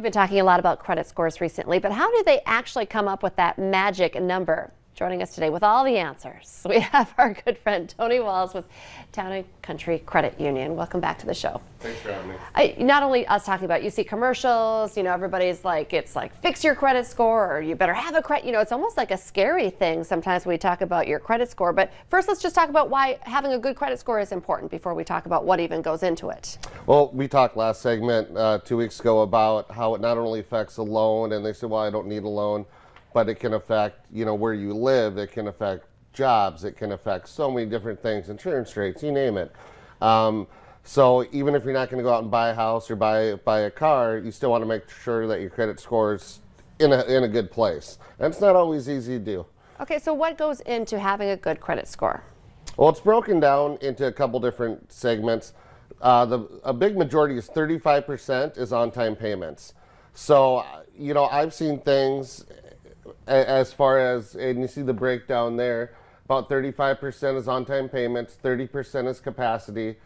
we've been talking a lot about credit scores recently, but how do they actually come up with that magic number? Joining us today with all the answers, we have our good friend Tony Walls with Town and Country Credit Union. Welcome back to the show. Thanks for having me. Not only us talking about, you see commercials, everybody's like, it's like fix your credit score, or you better have a credit, it's almost like a scary thing sometimes when we talk about your credit score. But first, let's just talk about why having a good credit score is important before we talk about what even goes into it. Well, we talked last segment 2 weeks ago about how it not only affects a loan, and they said, well, I don't need a loan, but it can affect, where you live. It can affect jobs. It can affect so many different things, insurance rates, you name it. So even if you're not going to go out and buy a house or buy a car, you still want to make sure that your credit score's in a good place. And it's not always easy to do. Okay, so what goes into having a good credit score? Well, it's broken down into a couple different segments. A big majority is 35% is on-time payments. So, I've seen things as far as, and you see the breakdown there, about 35% is on-time payments, 30% is capacity,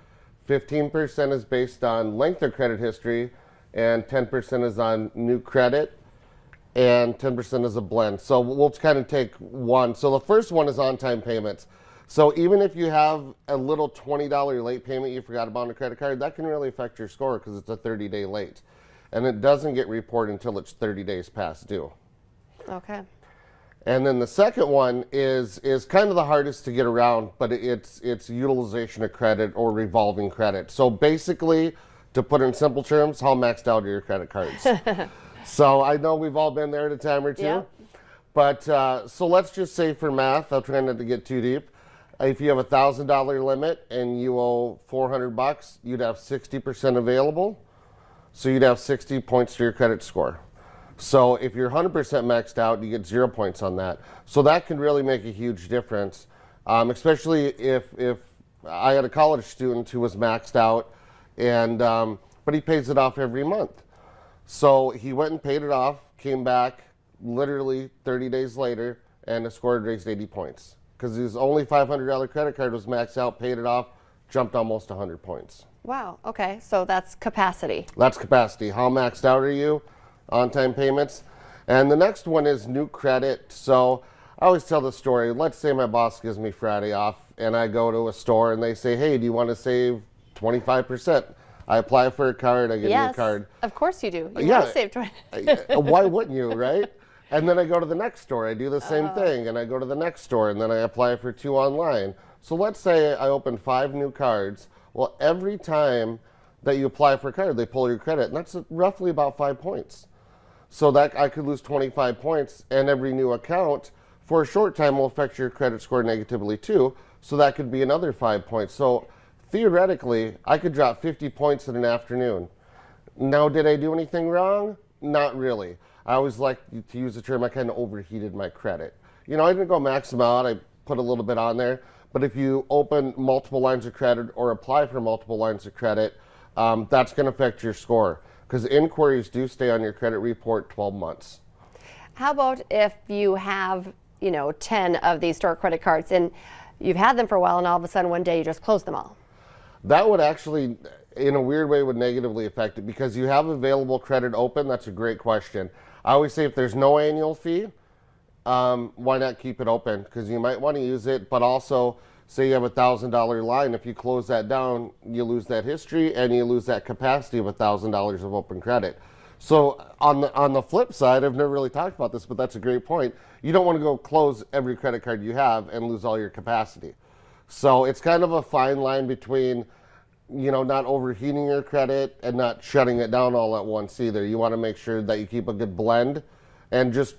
15% is based on length of credit history, and 10% is on new credit, and 10% is a blend. So we'll kind of take one. So the first one is on-time payments. So even if you have a little $20 late payment you forgot about on a credit card, that can really affect your score because it's a 30-day late. And it doesn't get reported until it's 30 days past due. Okay. And then the second one is kind of the hardest to get around, but it's utilization of credit or revolving credit. So basically, to put it in simple terms, how maxed out are your credit cards? So I know we've all been there at a time or two. Yeah. But so let's just say for math, I'll try not to get too deep. If you have a $1,000 limit and you owe $400, you'd have 60% available. So you'd have 60 points to your credit score. So if you're 100% maxed out, you get 0 points on that. So that can really make a huge difference, especially if I had a college student who was maxed out, and but he pays it off every month. So he went and paid it off, came back literally 30 days later, and the score had raised 80 points. Because his only $500 credit card was maxed out, paid it off, jumped almost 100 points. Wow, okay, so that's capacity. That's capacity. How maxed out are you? On-time payments. And the next one is new credit. So I always tell the story. Let's say my boss gives me Friday off and I go to a store and they say, hey, do you want to save 25%? I apply for a card, I get a new card. Yes, of course you do. You want to save 20%. Why wouldn't you, right? And then I go to the next store, I do the same thing, and I go to the next store, and then I apply for 2 online. So let's say I open 5 new cards. Well, every time that you apply for a card, they pull your credit, and that's roughly about 5 points. So that I could lose 25 points, and every new account for a short time will affect your credit score negatively too. So that could be another 5 points. So theoretically, I could drop 50 points in an afternoon. Now, did I do anything wrong? Not really. I always like to use the term, I kind of overheated my credit. I didn't go max them out, I put a little bit on there. But if you open multiple lines of credit or apply for multiple lines of credit, that's going to affect your score. Because inquiries do stay on your credit report 12 months. How about if you have, 10 of these store credit cards and you've had them for a while and all of a sudden one day you just close them all? That would actually, in a weird way, would negatively affect it because you have available credit open. That's a great question. I always say if there's no annual fee, why not keep it open? Because you might want to use it, but also say you have a $1,000 line. If you close that down, you lose that history and you lose that capacity of $1,000 of open credit. So on the flip side, I've never really talked about this, but that's a great point. You don't want to go close every credit card you have and lose all your capacity. So it's kind of a fine line between, not overheating your credit and not shutting it down all at once either. You want to make sure that you keep a good blend and just,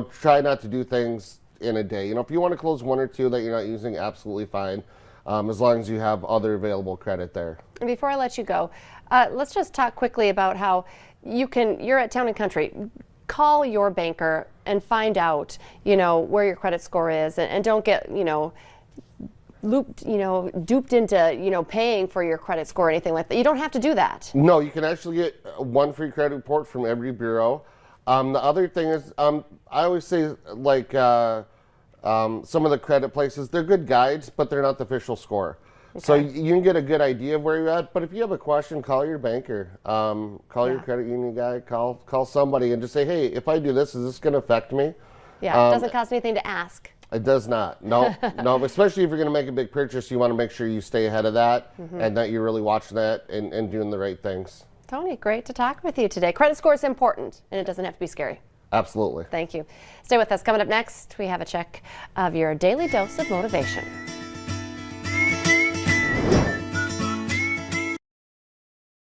try not to do things in a day. If you want to close 1 or 2 that you're not using, absolutely fine, as long as you have other available credit there. And before I let you go, let's just talk quickly about how you're at Town and Country. Call your banker and find out, where your credit score is, and don't get, duped into, paying for your credit score or anything like that. You don't have to do that. No, you can actually get 1 free credit report from every bureau. The other thing is, I always say, like, some of the credit places, they're good guides, but they're not the official score. So you can get a good idea of where you're at. But if you have a question, call your banker, call your credit union guy, call somebody, and just say, hey, if I do this, is this going to affect me? Yeah, it doesn't cost anything to ask. It does not. No, no. Especially if you're going to make a big purchase, you want to make sure you stay ahead of that and that you're really watching that and doing the right things. Tony, great to talk with you today. Credit score is important, and it doesn't have to be scary. Absolutely. Thank you. Stay with us. Coming up next, we have a check of your daily dose of motivation.